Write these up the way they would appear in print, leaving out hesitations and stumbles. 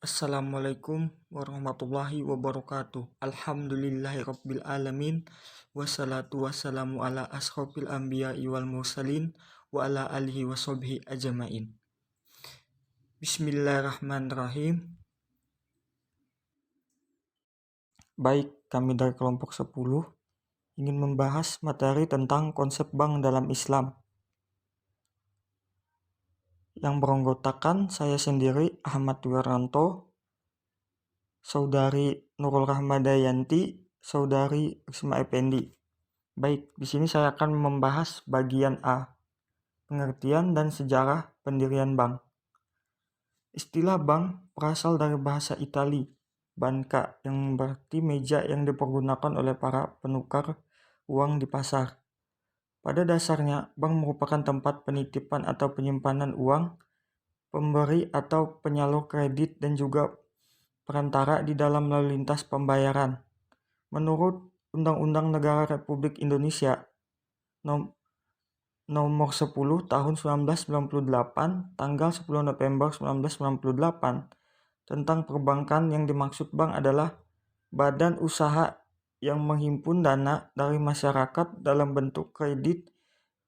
Assalamualaikum warahmatullahi wabarakatuh. Alhamdulillahirabbil alamin. Wassalatu wassalamu ala ashrofil anbiya'i wal mursalin wa ala alihi washabbihi ajmain. Bismillahirrahmanirrahim. Baik, kami dari kelompok 10 ingin membahas materi tentang konsep bank dalam Islam yang beranggotakan saya sendiri Ahmad Wiranto, Saudari Nurul Rahmadayanti, Saudari Risma Effendi. Baik, di sini saya akan membahas bagian A, pengertian dan sejarah pendirian bank. Istilah bank berasal dari bahasa Itali, banca, yang berarti meja yang dipergunakan oleh para penukar uang di pasar. Pada dasarnya, bank merupakan tempat penitipan atau penyimpanan uang, pemberi atau penyalur kredit, dan juga perantara di dalam lalu lintas pembayaran. Menurut Undang-Undang Negara Republik Indonesia Nomor 10 Tahun 1998, tanggal 10 November 1998, tentang perbankan, yang dimaksud bank adalah badan usaha yang menghimpun dana dari masyarakat dalam bentuk kredit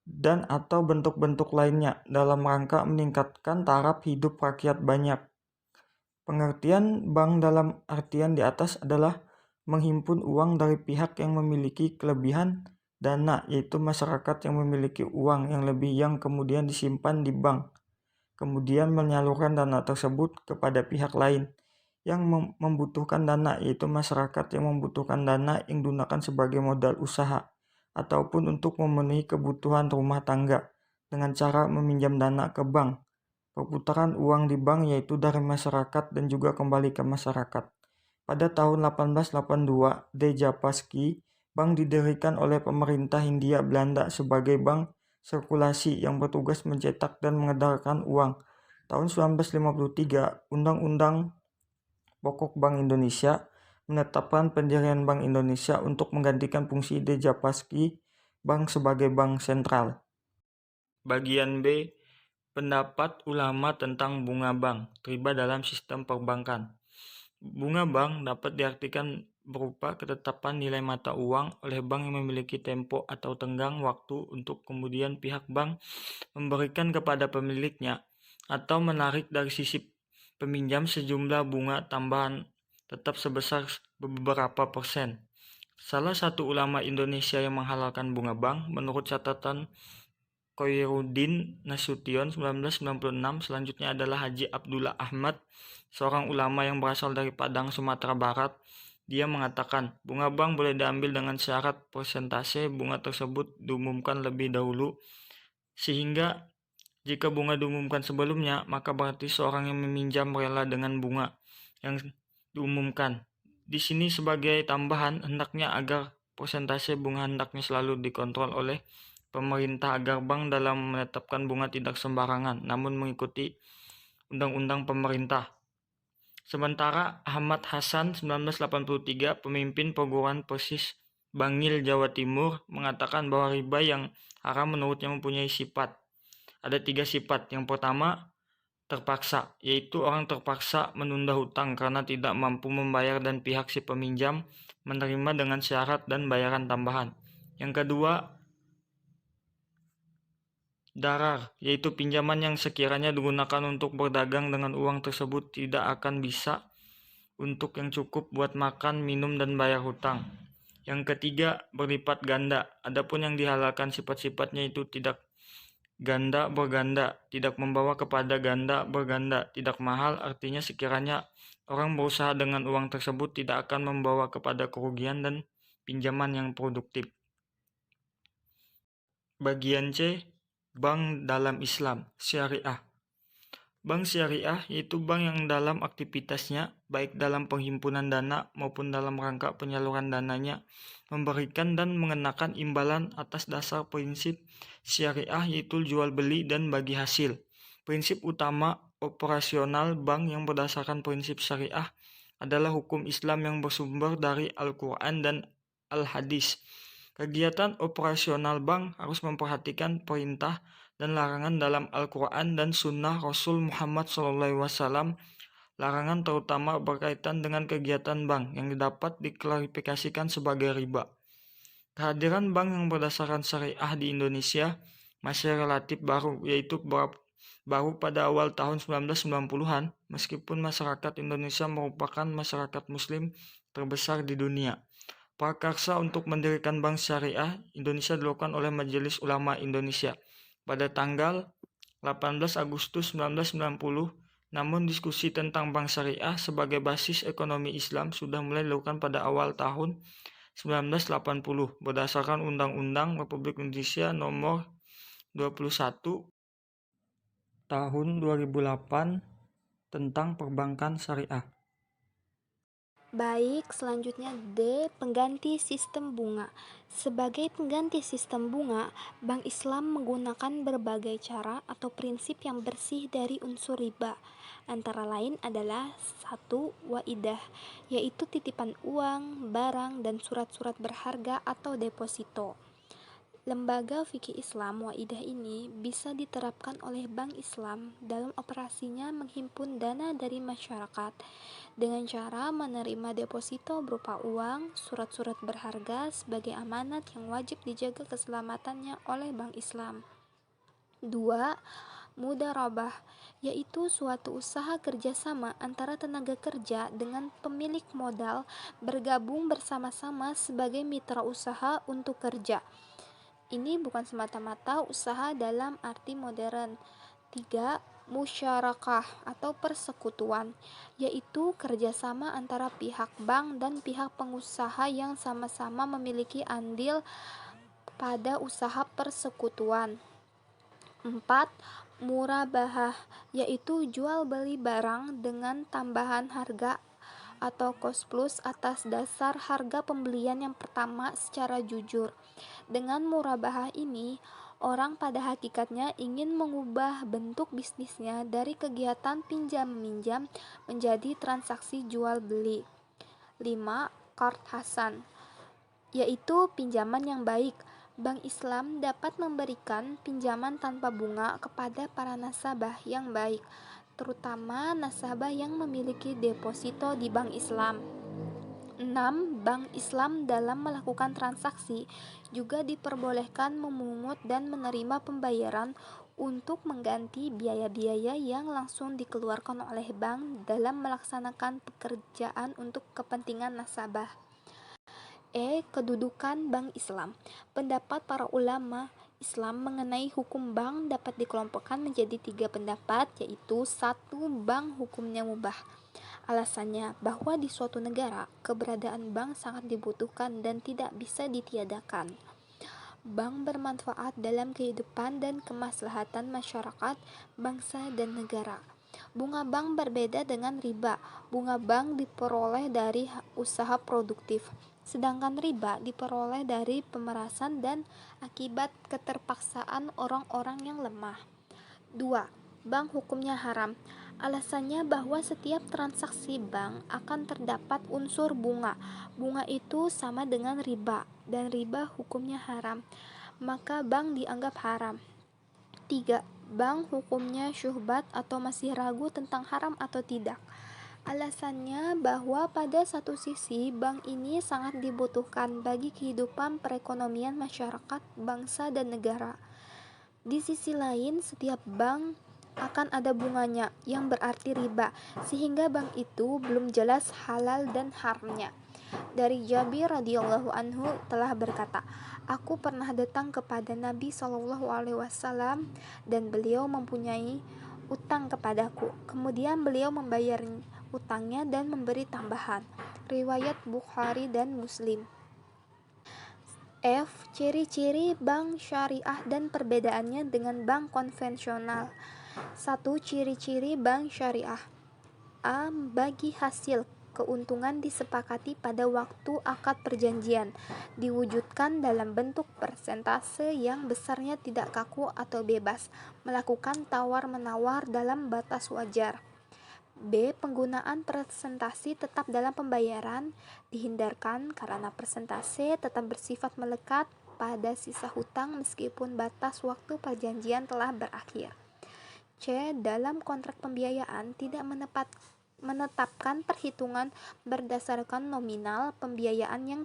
dan atau bentuk-bentuk lainnya dalam rangka meningkatkan taraf hidup rakyat banyak. Pengertian bank dalam artian di atas adalah menghimpun uang dari pihak yang memiliki kelebihan dana, yaitu masyarakat yang memiliki uang yang lebih yang kemudian disimpan di bank, kemudian menyalurkan dana tersebut kepada pihak lain yang membutuhkan dana, yaitu masyarakat yang membutuhkan dana yang digunakan sebagai modal usaha ataupun untuk memenuhi kebutuhan rumah tangga dengan cara meminjam dana ke bank. Perputaran uang di bank yaitu dari masyarakat dan juga kembali ke masyarakat. Pada tahun 1882, Dejapasky, bank didirikan oleh pemerintah Hindia Belanda sebagai bank sirkulasi yang bertugas mencetak dan mengedarkan uang. Tahun 1953, Undang-Undang Pokok Bank Indonesia menetapkan pendirian Bank Indonesia untuk menggantikan fungsi Dejapasky Bank sebagai bank sentral. Bagian B, pendapat ulama tentang bunga bank, riba dalam sistem perbankan. Bunga bank dapat diartikan berupa ketetapan nilai mata uang oleh bank yang memiliki tempo atau tenggang waktu untuk kemudian pihak bank memberikan kepada pemiliknya atau menarik dari sisi peminjam sejumlah bunga tambahan tetap sebesar beberapa persen. Salah satu ulama Indonesia yang menghalalkan bunga bank menurut catatan Khairuddin Nasution 1996 selanjutnya adalah Haji Abdullah Ahmad, seorang ulama yang berasal dari Padang, Sumatera Barat. Dia mengatakan, bunga bank boleh diambil dengan syarat persentase bunga tersebut diumumkan lebih dahulu, sehingga jika bunga diumumkan sebelumnya, maka berarti seorang yang meminjam rela dengan bunga yang diumumkan. Di sini sebagai tambahan, hendaknya agar persentase bunga hendaknya selalu dikontrol oleh pemerintah agar bank dalam menetapkan bunga tidak sembarangan, namun mengikuti undang-undang pemerintah. Sementara Ahmad Hasan 1983, pemimpin perguruan Persis Bangil Jawa Timur, mengatakan bahwa riba yang haram menurutnya mempunyai sifat. Ada 3 sifat. Yang pertama, terpaksa, yaitu orang terpaksa menunda hutang karena tidak mampu membayar dan pihak si peminjam menerima dengan syarat dan bayaran tambahan. Yang kedua, darar, yaitu pinjaman yang sekiranya digunakan untuk berdagang dengan uang tersebut tidak akan bisa untuk yang cukup buat makan, minum, dan bayar hutang. Yang ketiga, berlipat ganda. Adapun yang dihalalkan sifat-sifatnya itu tidak ganda berganda, tidak membawa kepada ganda berganda, tidak mahal, artinya sekiranya orang berusaha dengan uang tersebut tidak akan membawa kepada kerugian dan pinjaman yang produktif. Bagian C, bank dalam Islam, syariah. Bank syariah yaitu bank yang dalam aktivitasnya, baik dalam penghimpunan dana maupun dalam rangka penyaluran dananya, memberikan dan mengenakan imbalan atas dasar prinsip syariah yaitu jual beli dan bagi hasil. Prinsip utama operasional bank yang berdasarkan prinsip syariah adalah hukum Islam yang bersumber dari Al-Quran dan Al-Hadis. Kegiatan operasional bank harus memperhatikan perintah dan larangan dalam Al-Quran dan Sunnah Rasul Muhammad SAW, Larangan terutama berkaitan dengan kegiatan bank yang dapat diklarifikasikan sebagai riba. Kehadiran bank yang berdasarkan syariah di Indonesia masih relatif baru, yaitu baru pada awal tahun 1990-an, meskipun masyarakat Indonesia merupakan masyarakat muslim terbesar di dunia. Prakarsa untuk mendirikan bank syariah Indonesia dilakukan oleh Majelis Ulama Indonesia pada tanggal 18 Agustus 1990. Namun diskusi tentang bank syariah sebagai basis ekonomi Islam sudah mulai dilakukan pada awal tahun 1980 berdasarkan Undang-Undang Republik Indonesia Nomor 21 Tahun 2008 tentang Perbankan Syariah. Baik, selanjutnya D. Pengganti sistem bunga. Sebagai pengganti sistem bunga, Bank Islam menggunakan berbagai cara atau prinsip yang bersih dari unsur riba. Antara lain adalah 1. Waidah, yaitu titipan uang, barang, dan surat-surat berharga atau deposito. Lembaga fikih Islam waidah ini bisa diterapkan oleh Bank Islam dalam operasinya menghimpun dana dari masyarakat dengan cara menerima deposito berupa uang, surat-surat berharga sebagai amanat yang wajib dijaga keselamatannya oleh Bank Islam. 2. Mudharabah, yaitu suatu usaha kerjasama antara tenaga kerja dengan pemilik modal bergabung bersama-sama sebagai mitra usaha untuk kerja. Ini bukan semata-mata usaha dalam arti modern. 3. Musyarakah atau persekutuan, yaitu kerjasama antara pihak bank dan pihak pengusaha yang sama-sama memiliki andil pada usaha persekutuan. 4. Murabahah, yaitu jual beli barang dengan tambahan harga atau cost plus atas dasar harga pembelian yang pertama secara jujur. Dengan murabahah ini, orang pada hakikatnya ingin mengubah bentuk bisnisnya dari kegiatan pinjam-meminjam menjadi transaksi jual beli. 5. Qard hasan, yaitu pinjaman yang baik. Bank Islam dapat memberikan pinjaman tanpa bunga kepada para nasabah yang baik, terutama nasabah yang memiliki deposito di Bank Islam. 6. Bank Islam dalam melakukan transaksi juga diperbolehkan memungut dan menerima pembayaran untuk mengganti biaya-biaya yang langsung dikeluarkan oleh bank dalam melaksanakan pekerjaan untuk kepentingan nasabah. Kedudukan Bank Islam. Pendapat para ulama Islam mengenai hukum bank dapat dikelompokkan menjadi 3 pendapat, yaitu 1. Bank hukumnya mubah. Alasannya bahwa di suatu negara, keberadaan bank sangat dibutuhkan dan tidak bisa ditiadakan. Bank bermanfaat dalam kehidupan dan kemaslahatan masyarakat, bangsa, dan negara. Bunga bank berbeda dengan riba. Bunga bank diperoleh dari usaha produktif, sedangkan riba diperoleh dari pemerasan dan akibat keterpaksaan orang-orang yang lemah. 2. Bank hukumnya haram. Alasannya bahwa setiap transaksi bank akan terdapat unsur bunga. Bunga itu sama dengan riba, dan riba hukumnya haram, maka bank dianggap haram. 3. Bank hukumnya syuhbat atau masih ragu tentang haram atau tidak. Alasannya bahwa pada satu sisi bank ini sangat dibutuhkan bagi kehidupan perekonomian masyarakat, bangsa, dan negara. Di sisi lain, setiap bank akan ada bunganya yang berarti riba, sehingga bank itu belum jelas halal dan haramnya. Dari Jabir radhiyallahu anhu telah berkata, aku pernah datang kepada Nabi SAW dan beliau mempunyai utang kepadaku. Kemudian beliau membayar utangnya dan memberi tambahan. Riwayat Bukhari dan Muslim. Ciri-ciri bank syariah dan perbedaannya dengan bank konvensional. 1. Ciri-ciri bank syariah. A. Bagi hasil keuntungan disepakati pada waktu akad perjanjian, diwujudkan dalam bentuk persentase yang besarnya tidak kaku atau bebas, melakukan tawar-menawar dalam batas wajar. B. Penggunaan persentase tetap dalam pembayaran dihindarkan karena persentase tetap bersifat melekat pada sisa hutang meskipun batas waktu perjanjian telah berakhir. C. Dalam kontrak pembiayaan tidak menetapkan perhitungan berdasarkan nominal pembiayaan yang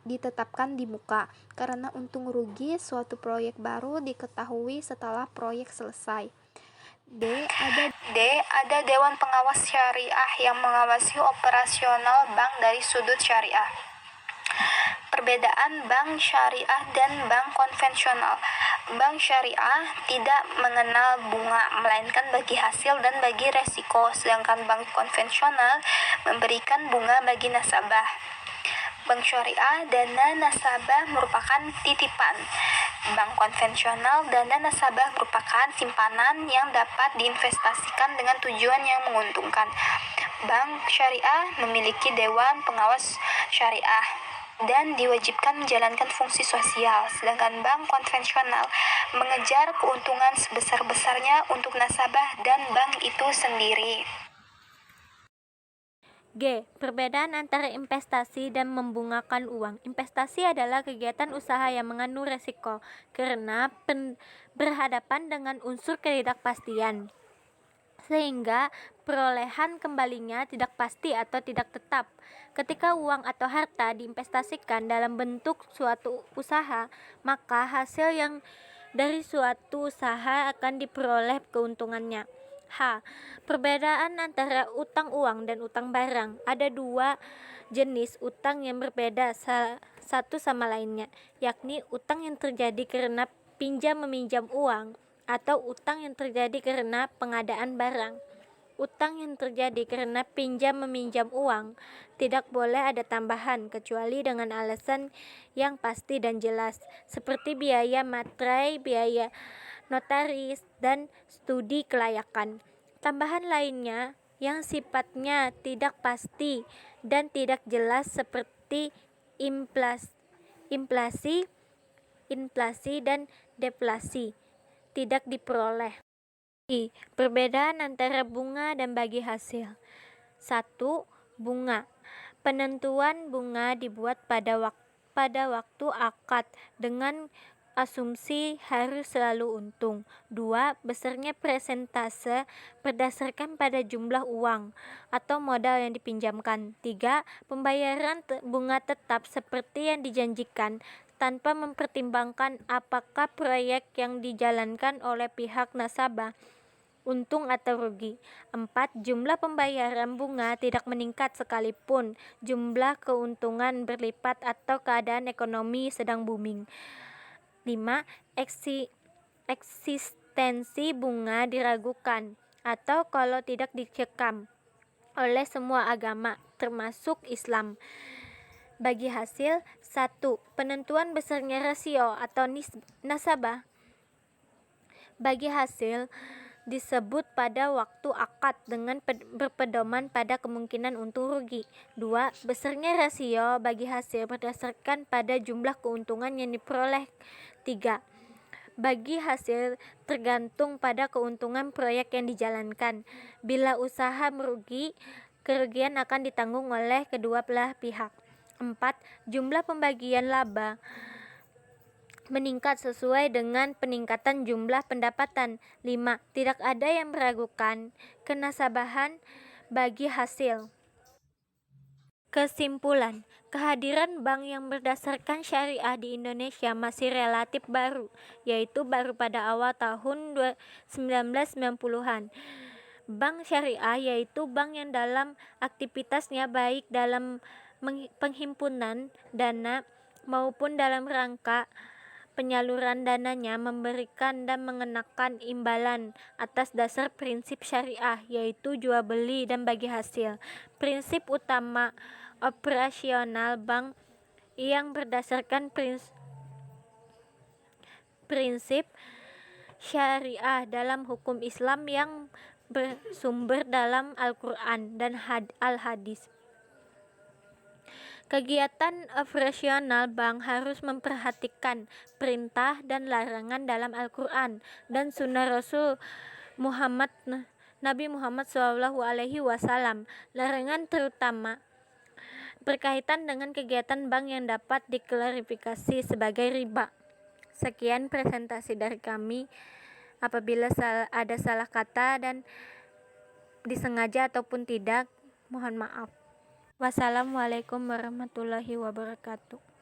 ditetapkan di muka, karena untung rugi suatu proyek baru diketahui setelah proyek selesai. D. Ada Dewan Pengawas Syariah yang mengawasi operasional bank dari sudut syariah. Perbedaan bank syariah dan bank konvensional. Bank syariah tidak mengenal bunga, melainkan bagi hasil dan bagi resiko, sedangkan bank konvensional memberikan bunga bagi nasabah. Bank syariah, dana nasabah merupakan titipan. Bank konvensional, dana nasabah merupakan simpanan yang dapat diinvestasikan dengan tujuan yang menguntungkan. Bank syariah memiliki dewan pengawas syariah dan diwajibkan menjalankan fungsi sosial, sedangkan bank konvensional mengejar keuntungan sebesar-besarnya untuk nasabah dan bank itu sendiri. G. Perbedaan antara investasi dan membungakan uang. Investasi adalah kegiatan usaha yang mengandung resiko karena berhadapan dengan unsur ketidakpastian, sehingga perolehan kembalinya tidak pasti atau tidak tetap. Ketika uang atau harta diinvestasikan dalam bentuk suatu usaha, maka hasil yang dari suatu usaha akan diperoleh keuntungannya. H. Perbedaan antara utang uang dan utang barang. Ada dua jenis utang yang berbeda satu sama lainnya, yakni utang yang terjadi karena pinjam-meminjam uang atau utang yang terjadi karena pengadaan barang. Utang yang terjadi karena pinjam-meminjam uang tidak boleh ada tambahan kecuali dengan alasan yang pasti dan jelas, seperti biaya materai, biaya notaris, dan studi kelayakan. Tambahan lainnya yang sifatnya tidak pasti dan tidak jelas seperti inflasi dan deflasi tidak diperoleh. Perbedaan antara bunga dan bagi hasil. 1. Bunga. Penentuan bunga dibuat pada waktu akad dengan asumsi harus selalu untung. 2. Besarnya persentase berdasarkan pada jumlah uang atau modal yang dipinjamkan. 3. Pembayaran bunga tetap seperti yang dijanjikan tanpa mempertimbangkan apakah proyek yang dijalankan oleh pihak nasabah untung atau rugi. 4. Jumlah pembayaran bunga tidak meningkat sekalipun jumlah keuntungan berlipat atau keadaan ekonomi sedang booming. 5. Eksistensi bunga diragukan atau kalau tidak dicekam oleh semua agama, termasuk Islam. Bagi hasil. 1. Penentuan besarnya rasio atau nasabah. Bagi hasil disebut pada waktu akad dengan berpedoman pada kemungkinan untung rugi. 2. Besarnya rasio bagi hasil berdasarkan pada jumlah keuntungan yang diperoleh. 3. Bagi hasil tergantung pada keuntungan proyek yang dijalankan. Bila usaha merugi, kerugian akan ditanggung oleh kedua belah pihak. 4. Jumlah pembagian laba meningkat sesuai dengan peningkatan jumlah pendapatan. 5. Tidak ada yang meragukan kenasabahan bagi hasil. Kesimpulan, kehadiran bank yang berdasarkan syariah di Indonesia masih relatif baru, yaitu baru pada awal tahun 1990-an. Bank syariah yaitu bank yang dalam aktivitasnya baik dalam penghimpunan dana maupun dalam rangka penyaluran dananya memberikan dan mengenakan imbalan atas dasar prinsip syariah, yaitu jual beli dan bagi hasil. Prinsip utama operasional bank yang berdasarkan prinsip syariah dalam hukum Islam yang bersumber dalam Al-Quran dan Al-Hadis. Kegiatan operasional bank harus memperhatikan perintah dan larangan dalam Al-Quran dan Sunnah Rasul Nabi Muhammad SAW. Larangan terutama berkaitan dengan kegiatan bank yang dapat diklarifikasi sebagai riba. Sekian presentasi dari kami. Apabila ada salah kata dan disengaja ataupun tidak, Mohon maaf. Wassalamualaikum warahmatullahi wabarakatuh.